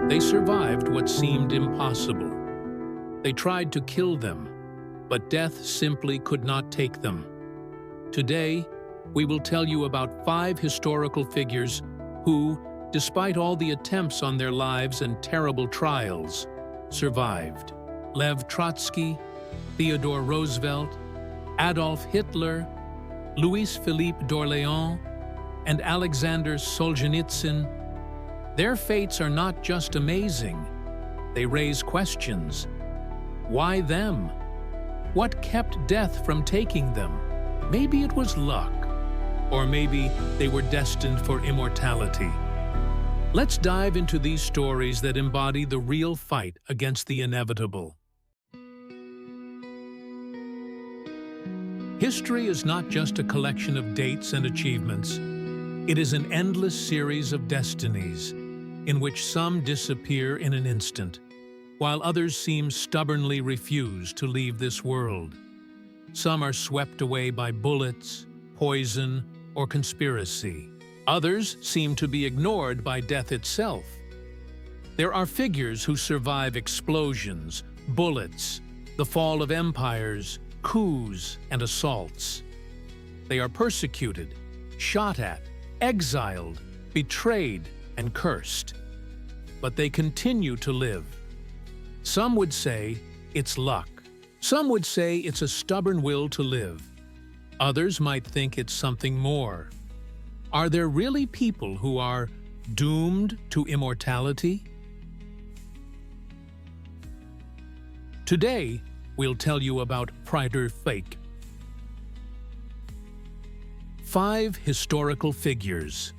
They survived what seemed impossible. They tried to kill them, but death simply could not take them. Today, we will tell you about 5 historical figures who, despite all the attempts on their lives and terrible trials, survived. Lev Trotsky, Theodore Roosevelt, Adolf Hitler, Louis-Philippe of Orleans, and Aleksandr Solzhenitsyn. Their fates are not just amazing, they raise questions. Why them? What kept death from taking them? Maybe it was luck, or maybe they were destined for immortality. Let's dive into these stories that embody the real fight against the inevitable. History is not just a collection of dates and achievements. It is an endless series of destinies, in which some disappear in an instant, while others seem stubbornly refused to leave this world. Some are swept away by bullets, poison, or conspiracy. Others seem to be ignored by death itself. There are figures who survive explosions, bullets, the fall of empires, coups, and assaults. They are persecuted, shot at, exiled, betrayed, and cursed. But they continue to live. Some would say it's luck. Some would say it's a stubborn will to live. Others might think it's something more. Are there really people who are doomed to immortality? Today, we'll tell you about Frieder Fake. 5 historical figures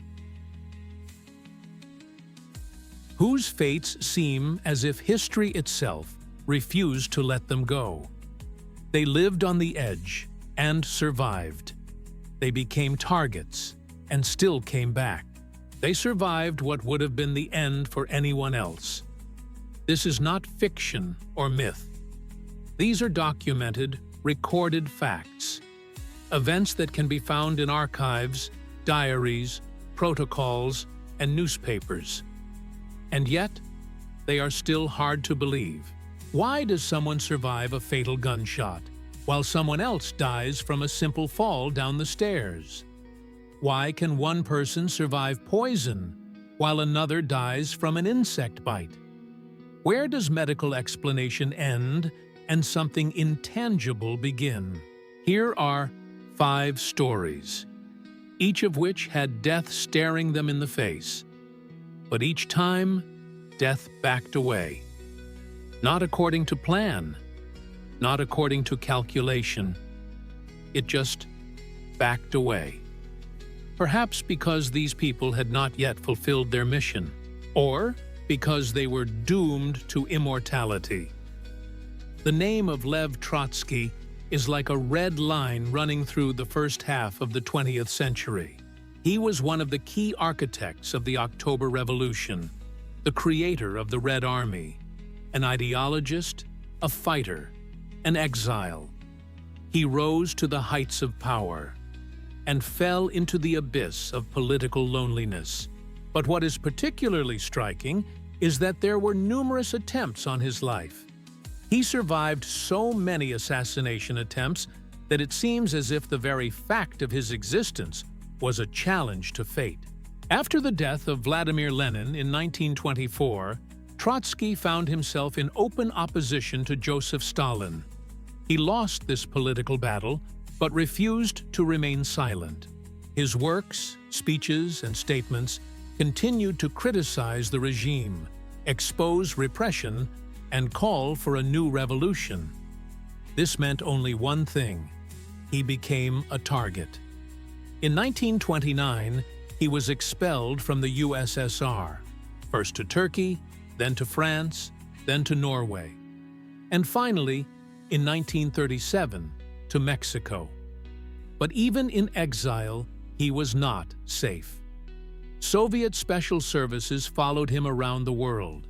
whose fates seem as if history itself refused to let them go. They lived on the edge and survived. They became targets and still came back. They survived what would have been the end for anyone else. This is not fiction or myth. These are documented, recorded facts. Events that can be found in archives, diaries, protocols, and newspapers. And yet, they are still hard to believe. Why does someone survive a fatal gunshot, while someone else dies from a simple fall down the stairs? Why can one person survive poison, while another dies from an insect bite? Where does medical explanation end and something intangible begin? Here are 5 stories, each of which had death staring them in the face. But each time, death backed away. Not according to plan, not according to calculation. It just backed away. Perhaps because these people had not yet fulfilled their mission, or because they were doomed to immortality. The name of Lev Trotsky is like a red line running through the first half of the 20th century. He was one of the key architects of the October Revolution, the creator of the Red Army, an ideologist, a fighter, an exile. He rose to the heights of power and fell into the abyss of political loneliness. But what is particularly striking is that there were numerous attempts on his life. He survived so many assassination attempts that it seems as if the very fact of his existence was a challenge to fate. After the death of Vladimir Lenin in 1924, Trotsky found himself in open opposition to Joseph Stalin. He lost this political battle, but refused to remain silent. His works, speeches, and statements continued to criticize the regime, expose repression, and call for a new revolution. This meant only one thing: he became a target. In 1929, he was expelled from the USSR, first to Turkey, then to France, then to Norway, and finally, in 1937, to Mexico. But even in exile, he was not safe. Soviet special services followed him around the world.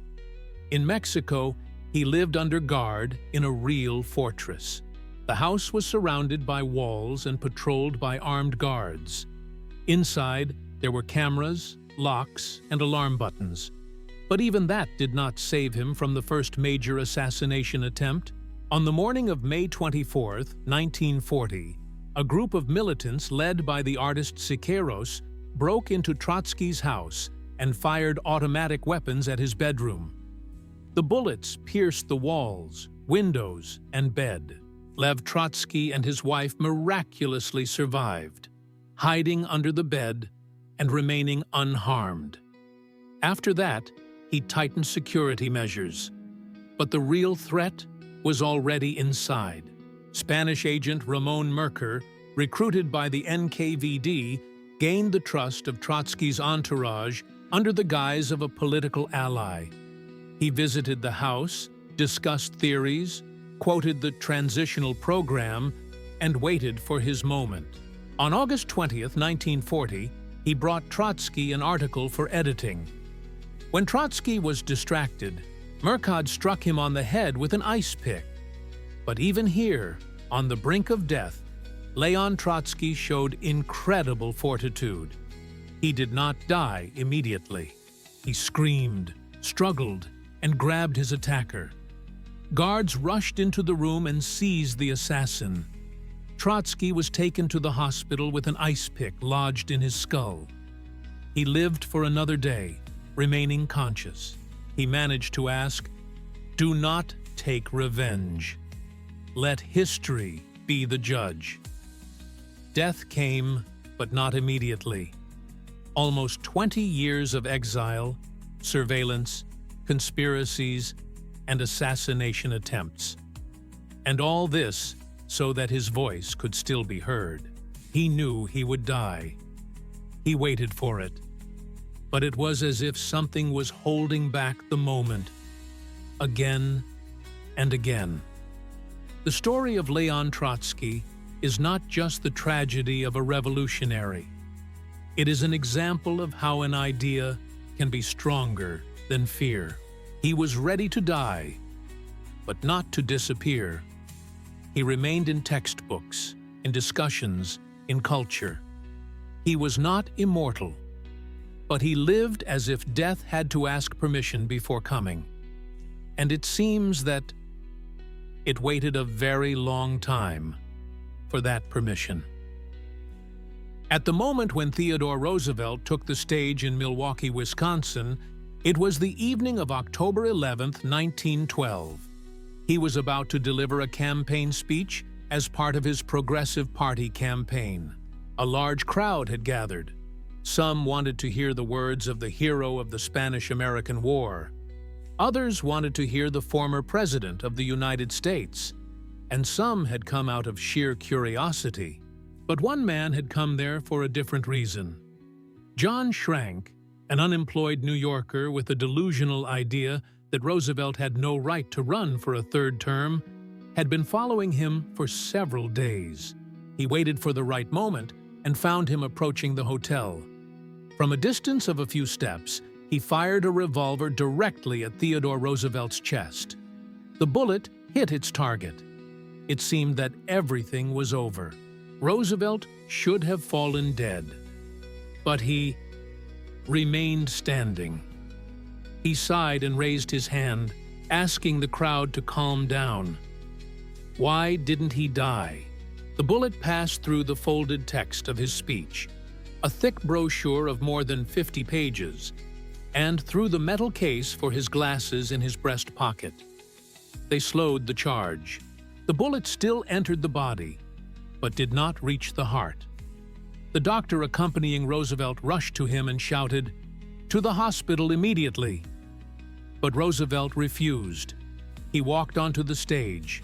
In Mexico, he lived under guard in a real fortress. The house was surrounded by walls and patrolled by armed guards. Inside, there were cameras, locks, and alarm buttons. But even that did not save him from the first major assassination attempt. On the morning of May 24, 1940, a group of militants led by the artist Siqueiros broke into Trotsky's house and fired automatic weapons at his bedroom. The bullets pierced the walls, windows, and bed. Lev Trotsky and his wife miraculously survived, hiding under the bed and remaining unharmed. After that, he tightened security measures. But the real threat was already inside. Spanish agent Ramon Merker, recruited by the NKVD, gained the trust of Trotsky's entourage under the guise of a political ally. He visited the house, discussed theories, quoted the transitional program, and waited for his moment. On August 20, 1940, he brought Trotsky an article for editing. When Trotsky was distracted, Merker struck him on the head with an ice pick. But even here, on the brink of death, Leon Trotsky showed incredible fortitude. He did not die immediately. He screamed, struggled, and grabbed his attacker. Guards rushed into the room and seized the assassin. Trotsky was taken to the hospital with an ice pick lodged in his skull. He lived for another day, remaining conscious. He managed to ask, "Do not take revenge. Let history be the judge." Death came, but not immediately. Almost 20 years of exile, surveillance, conspiracies, and assassination attempts. And all this so that his voice could still be heard. He knew he would die. He waited for it. But it was as if something was holding back the moment, again and again. The story of Leon Trotsky is not just the tragedy of a revolutionary. It is an example of how an idea can be stronger than fear. He was ready to die, but not to disappear. He remained in textbooks, in discussions, in culture. He was not immortal, but he lived as if death had to ask permission before coming. And it seems that it waited a very long time for that permission. At the moment when Theodore Roosevelt took the stage in Milwaukee, Wisconsin, it was the evening of October 11, 1912. He was about to deliver a campaign speech as part of his Progressive Party campaign. A large crowd had gathered. Some wanted to hear the words of the hero of the Spanish-American War. Others wanted to hear the former President of the United States. And some had come out of sheer curiosity. But one man had come there for a different reason. John Schrank, an unemployed New Yorker with a delusional idea that Roosevelt had no right to run for a third term, had been following him for several days. He waited for the right moment and found him approaching the hotel. From a distance of a few steps, he fired a revolver directly at Theodore Roosevelt's chest. The bullet hit its target. It seemed that everything was over. Roosevelt should have fallen dead. But he remained standing. He sighed and raised his hand, asking the crowd to calm down. Why didn't he die? The bullet passed through the folded text of his speech, a thick brochure of more than 50 pages, and through the metal case for his glasses in his breast pocket. They slowed the charge. The bullet still entered the body, but did not reach the heart. The doctor accompanying Roosevelt rushed to him and shouted, "To the hospital immediately!" But Roosevelt refused. He walked onto the stage.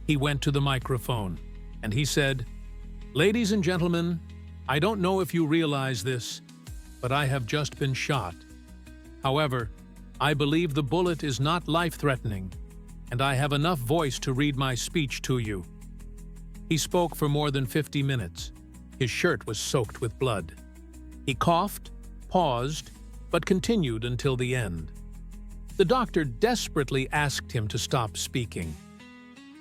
He went to the microphone, and he said, "Ladies and gentlemen, I don't know if you realize this, but I have just been shot. However, I believe the bullet is not life-threatening, and I have enough voice to read my speech to you." He spoke for more than 50 minutes. His shirt was soaked with blood. He coughed, paused, but continued until the end. The doctor desperately asked him to stop speaking.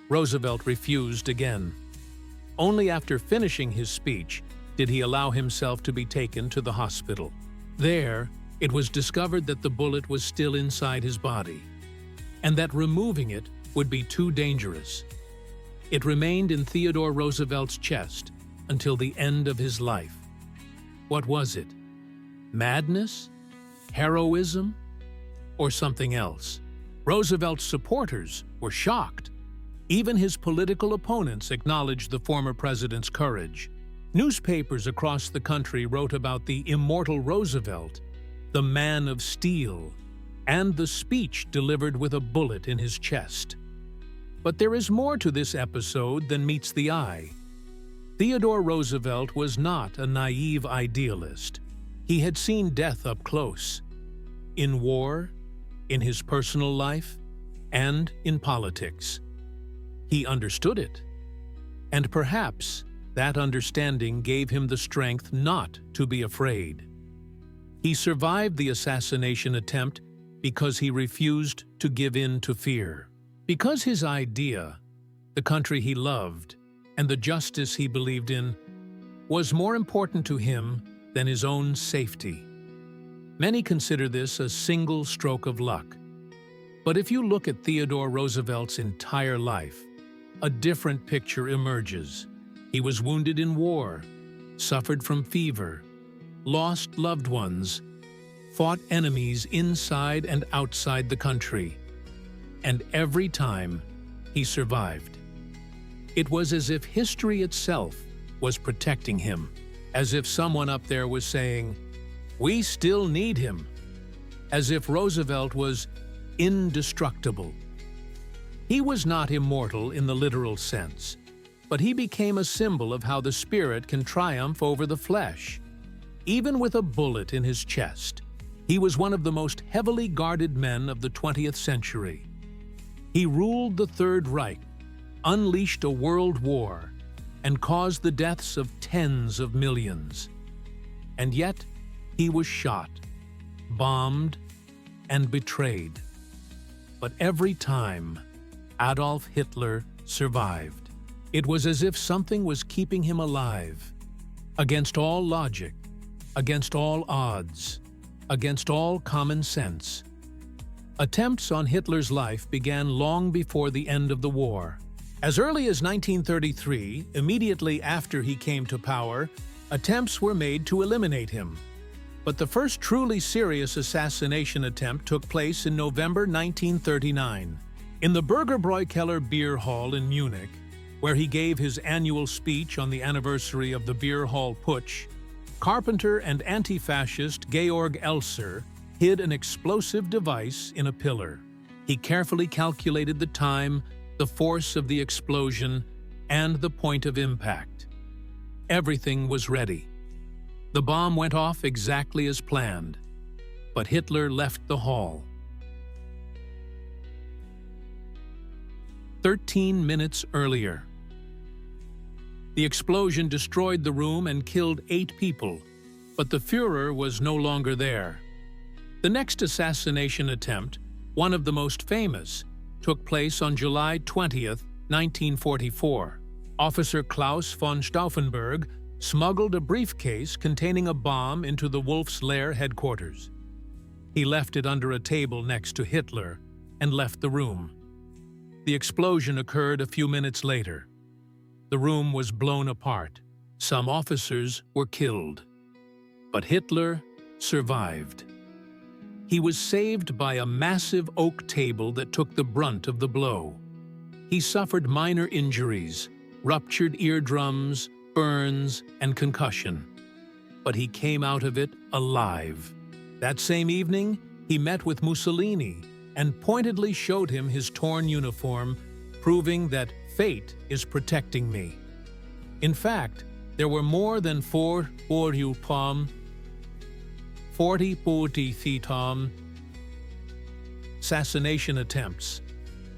Roosevelt refused again. Only after finishing his speech did he allow himself to be taken to the hospital. There, It was discovered that the bullet was still inside his body, and that removing it would be too dangerous. It remained in Theodore Roosevelt's chest until the end of his life. What was it? Madness? Heroism? Or something else? Roosevelt's supporters were shocked. Even his political opponents acknowledged the former president's courage. Newspapers across the country wrote about the immortal Roosevelt, the man of steel, and the speech delivered with a bullet in his chest. But there is more to this episode than meets the eye. Theodore Roosevelt was not a naive idealist. He had seen death up close, in war, in his personal life, and in politics. He understood it, and perhaps that understanding gave him the strength not to be afraid. He survived the assassination attempt because he refused to give in to fear. Because his idea, the country he loved, and the justice he believed in was more important to him than his own safety. Many consider this a single stroke of luck. But if you look at Theodore Roosevelt's entire life, a different picture emerges. He was wounded in war, suffered from fever, lost loved ones, fought enemies inside and outside the country. And every time, he survived. It was as if history itself was protecting him, as if someone up there was saying, "We still need him," as if Roosevelt was indestructible. He was not immortal in the literal sense, but he became a symbol of how the spirit can triumph over the flesh. Even with a bullet in his chest, he was one of the most heavily guarded men of the 20th century. He ruled the Third Reich, unleashed a world war, and caused the deaths of tens of millions. And yet, he was shot, bombed, and betrayed. But every time, Adolf Hitler survived. It was as if something was keeping him alive. Against all logic, against all odds, against all common sense. Attempts on Hitler's life began long before the end of the war. As early as 1933, immediately after he came to power, attempts were made to eliminate him. But the first truly serious assassination attempt took place in November 1939. In the Burgerbräukeller beer hall in Munich, where he gave his annual speech on the anniversary of the beer hall putsch, carpenter and anti-fascist Georg Elser hid an explosive device in a pillar. He carefully calculated the time, the force of the explosion, and the point of impact. Everything was ready. The bomb went off exactly as planned, but Hitler left the hall. 13 minutes earlier. The explosion destroyed the room and killed 8 people, but the Führer was no longer there. The next assassination attempt, one of the most famous, took place on July 20th, 1944. Officer Klaus von Stauffenberg smuggled a briefcase containing a bomb into the Wolf's Lair headquarters. He left it under a table next to Hitler and left the room. The explosion occurred a few minutes later. The room was blown apart. Some officers were killed. But Hitler survived. He was saved by a massive oak table that took the brunt of the blow. He suffered minor injuries, ruptured eardrums, burns, and concussion. But he came out of it alive. That same evening, he met with Mussolini and pointedly showed him his torn uniform, proving that fate is protecting me. In fact, there were more than 40 assassination attempts.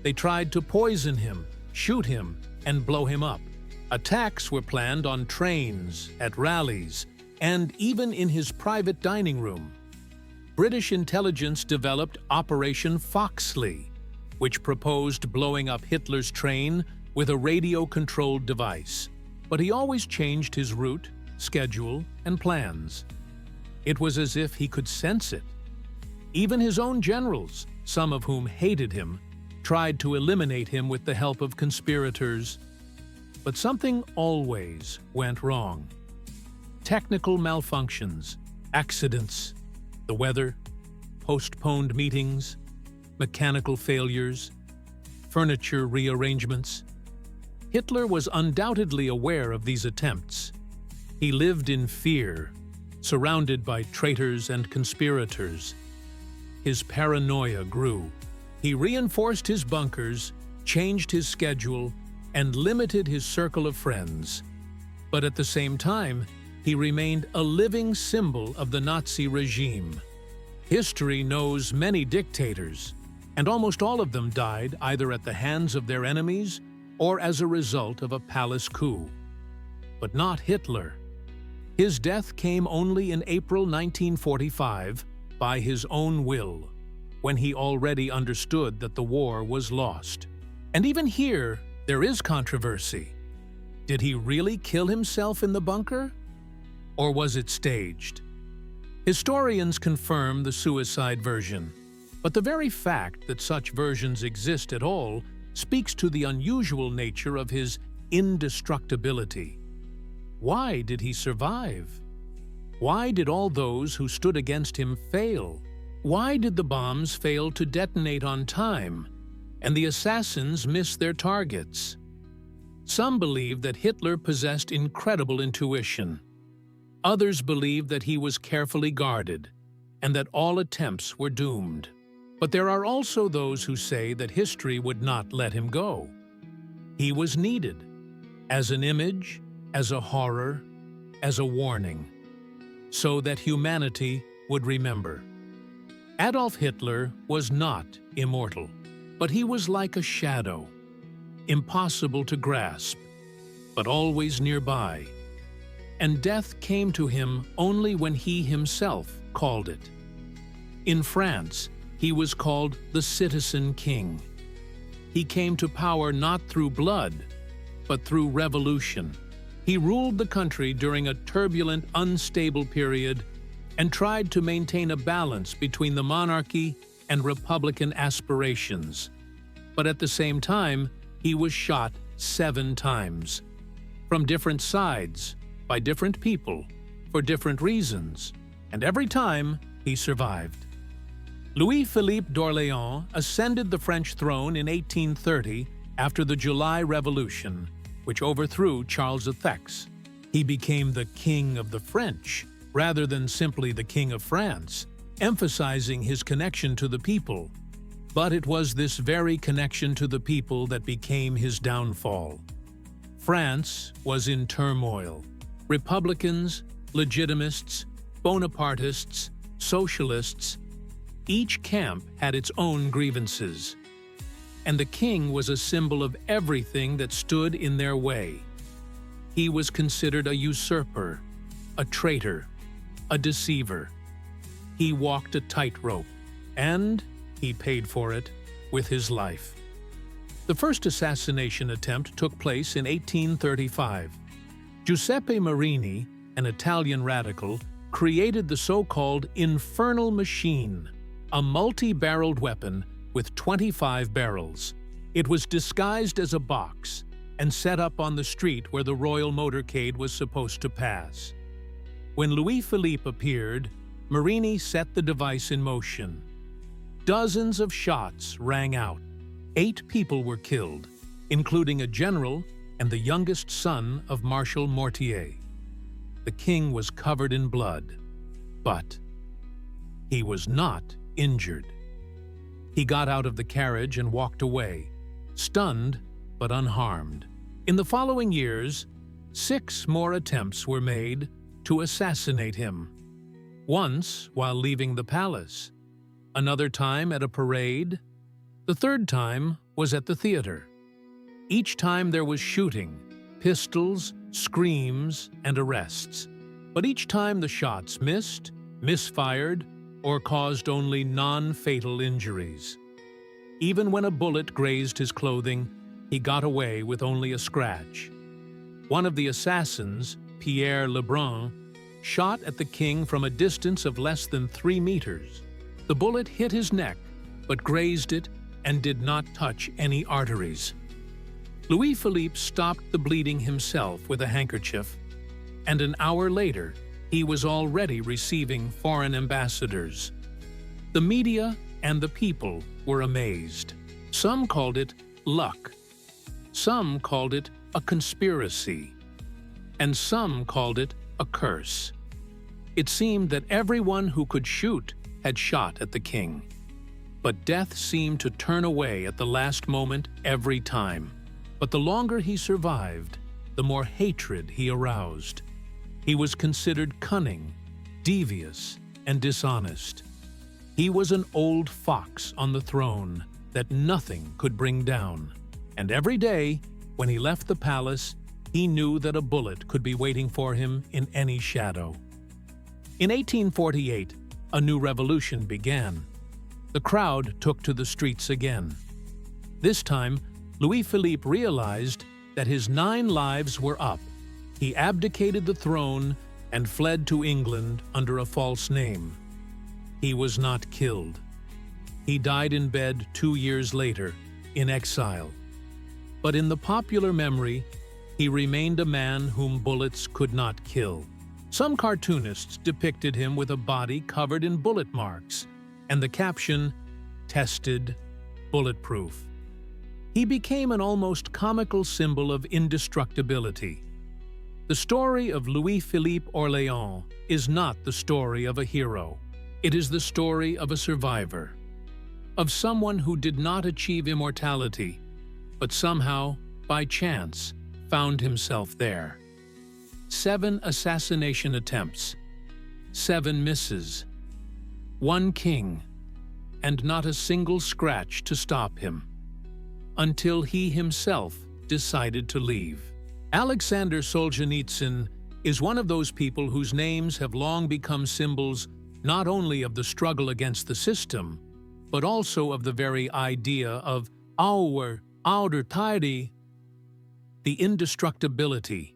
They tried to poison him, shoot him, and blow him up. Attacks were planned on trains, at rallies, and even in his private dining room. British intelligence developed Operation Foxley, which proposed blowing up Hitler's train with a radio-controlled device. But he always changed his route, schedule, and plans. It was as if he could sense it. Even his own generals, some of whom hated him, tried to eliminate him with the help of conspirators. But something always went wrong. Technical malfunctions, accidents, the weather, postponed meetings, mechanical failures, furniture rearrangements. Hitler was undoubtedly aware of these attempts. He lived in fear, surrounded by traitors and conspirators. His paranoia grew. He reinforced his bunkers, changed his schedule, and limited his circle of friends. But at the same time, he remained a living symbol of the Nazi regime. History knows many dictators, and almost all of them died either at the hands of their enemies or as a result of a palace coup. But not Hitler. His death came only in April 1945 by his own will, when he already understood that the war was lost. And even here, there is controversy. Did he really kill himself in the bunker? Or was it staged? Historians confirm the suicide version, but the very fact that such versions exist at all speaks to the unusual nature of his indestructibility. Why did he survive? Why did all those who stood against him fail? Why did the bombs fail to detonate on time, and the assassins miss their targets? Some believe that Hitler possessed incredible intuition. Others believe that he was carefully guarded, and that all attempts were doomed. But there are also those who say that history would not let him go. He was needed, as an image, as a horror, as a warning, so that humanity would remember. Adolf Hitler was not immortal, but he was like a shadow, impossible to grasp, but always nearby. And death came to him only when he himself called it. In France, he was called the Citizen King. He came to power not through blood, but through revolution. He ruled the country during a turbulent, unstable period and tried to maintain a balance between the monarchy and republican aspirations. But at the same time, he was shot 7 times, from different sides, by different people, for different reasons, and every time he survived. Louis-Philippe d'Orléans ascended the French throne in 1830 after the July Revolution, which overthrew Charles X. He became the King of the French, rather than simply the King of France, emphasizing his connection to the people. But it was this very connection to the people that became his downfall. France was in turmoil. Republicans, legitimists, Bonapartists, socialists, each camp had its own grievances. And the king was a symbol of everything that stood in their way. He was considered a usurper, a traitor, a deceiver. He walked a tightrope, and he paid for it with his life. The first assassination attempt took place in 1835. Giuseppe Marini, an Italian radical, created the so-called infernal machine, a multi-barreled weapon with 25 barrels. It was disguised as a box and set up on the street where the royal motorcade was supposed to pass. When Louis-Philippe appeared, Marini set the device in motion. Dozens of shots rang out. 8 people were killed, including a general and the youngest son of Marshal Mortier. The king was covered in blood, but he was not injured. He got out of the carriage and walked away, stunned but unharmed. In the following years, 6 more attempts were made to assassinate him. Once while leaving the palace, another time at a parade, the third time was at the theater. Each time there was shooting, pistols, screams, and arrests. But each time the shots missed, misfired, or caused only non-fatal injuries. Even when a bullet grazed his clothing, he got away with only a scratch. One of the assassins, Pierre Lebrun, shot at the king from a distance of less than 3 meters. The bullet hit his neck, but grazed it and did not touch any arteries. Louis-Philippe stopped the bleeding himself with a handkerchief, and an hour later, he was already receiving foreign ambassadors. The media and the people were amazed. Some called it luck. Some called it a conspiracy. And some called it a curse. It seemed that everyone who could shoot had shot at the king. But death seemed to turn away at the last moment every time. But the longer he survived, the more hatred he aroused. He was considered cunning, devious, and dishonest. He was an old fox on the throne that nothing could bring down. And every day, when he left the palace, he knew that a bullet could be waiting for him in any shadow. In 1848, a new revolution began. The crowd took to the streets again. This time, Louis-Philippe realized that his 9 lives were up. He abdicated the throne and fled to England under a false name. He was not killed. He died in bed 2 years later, in exile. But in the popular memory, he remained a man whom bullets could not kill. Some cartoonists depicted him with a body covered in bullet marks, and the caption, "Tested, bulletproof." He became an almost comical symbol of indestructibility. The story of Louis-Philippe of Orleans is not the story of a hero. It is the story of a survivor, of someone who did not achieve immortality, but somehow, by chance, found himself there. 7 assassination attempts, 7 misses, 1 king, and not a single scratch to stop him, until he himself decided to leave. Aleksandr Solzhenitsyn is one of those people whose names have long become symbols not only of the struggle against the system, but also of the very idea of our tidy, the indestructibility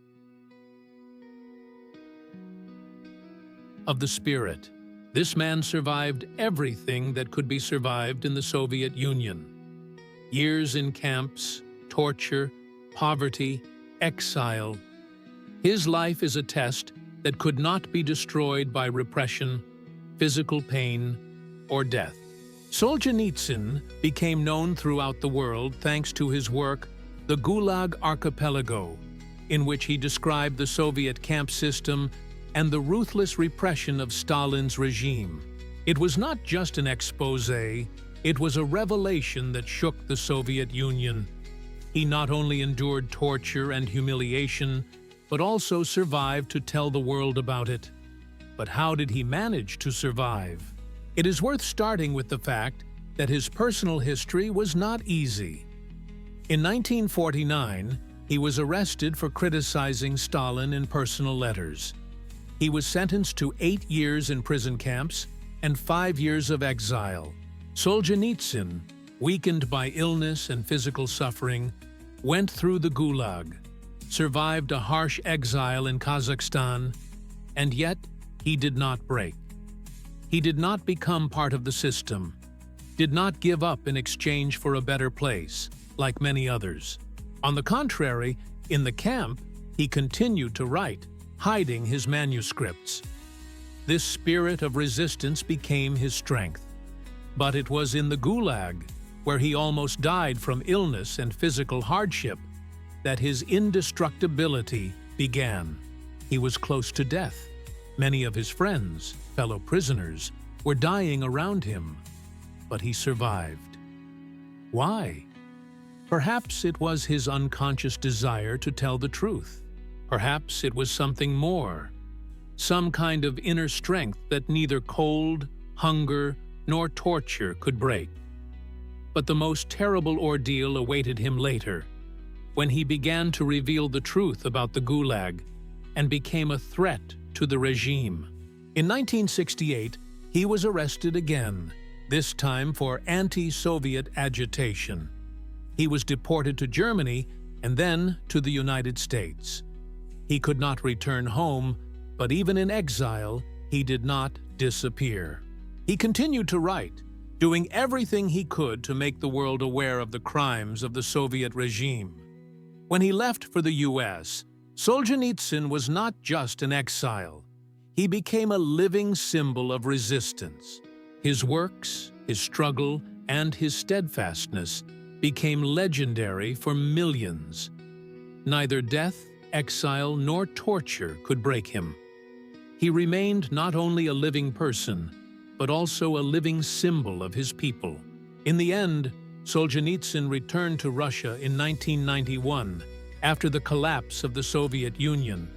of the spirit. This man survived everything that could be survived in the Soviet Union. Years in camps, torture, poverty, exile. His life is a test that could not be destroyed by repression, physical pain, or death. Solzhenitsyn became known throughout the world thanks to his work, The Gulag Archipelago, in which he described the Soviet camp system and the ruthless repression of Stalin's regime. It was not just an exposé, it was a revelation that shook the Soviet Union. He not only endured torture and humiliation, but also survived to tell the world about it. But how did he manage to survive? It is worth starting with the fact that his personal history was not easy. In 1949, he was arrested for criticizing Stalin in personal letters. He was sentenced to 8 years in prison camps and 5 years of exile. Solzhenitsyn, weakened by illness and physical suffering, went through the Gulag, survived a harsh exile in Kazakhstan, and yet he did not break. He did not become part of the system, did not give up in exchange for a better place, like many others. On the contrary, in the camp, he continued to write, hiding his manuscripts. This spirit of resistance became his strength. But it was in the Gulag, where he almost died from illness and physical hardship, that his indestructibility began. He was close to death. Many of his friends, fellow prisoners, were dying around him, but he survived. Why? Perhaps it was his unconscious desire to tell the truth. Perhaps it was something more, some kind of inner strength that neither cold, hunger, nor torture could break. But the most terrible ordeal awaited him later, when he began to reveal the truth about the Gulag and became a threat to the regime. In 1968, he was arrested again, this time for anti-Soviet agitation. He was deported to Germany and then to the United States. He could not return home, But even in exile, he did not disappear. He continued to write, doing everything he could to make the world aware of the crimes of the Soviet regime. When he left for the US, Solzhenitsyn was not just an exile. He became a living symbol of resistance. His works, his struggle, and his steadfastness became legendary for millions. Neither death, exile, nor torture could break him. He remained not only a living person, but also a living symbol of his people. In the end, Solzhenitsyn returned to Russia in 1991 after the collapse of the Soviet Union.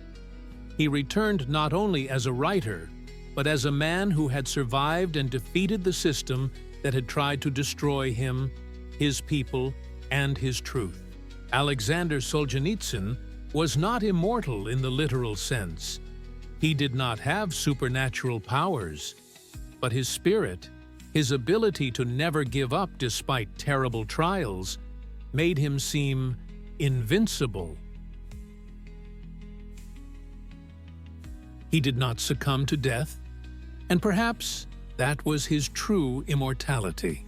He returned not only as a writer, but as a man who had survived and defeated the system that had tried to destroy him, his people, and his truth. Aleksandr Solzhenitsyn was not immortal in the literal sense. He did not have supernatural powers, but his spirit, his ability to never give up despite terrible trials, made him seem invincible. He did not succumb to death, and perhaps that was his true immortality.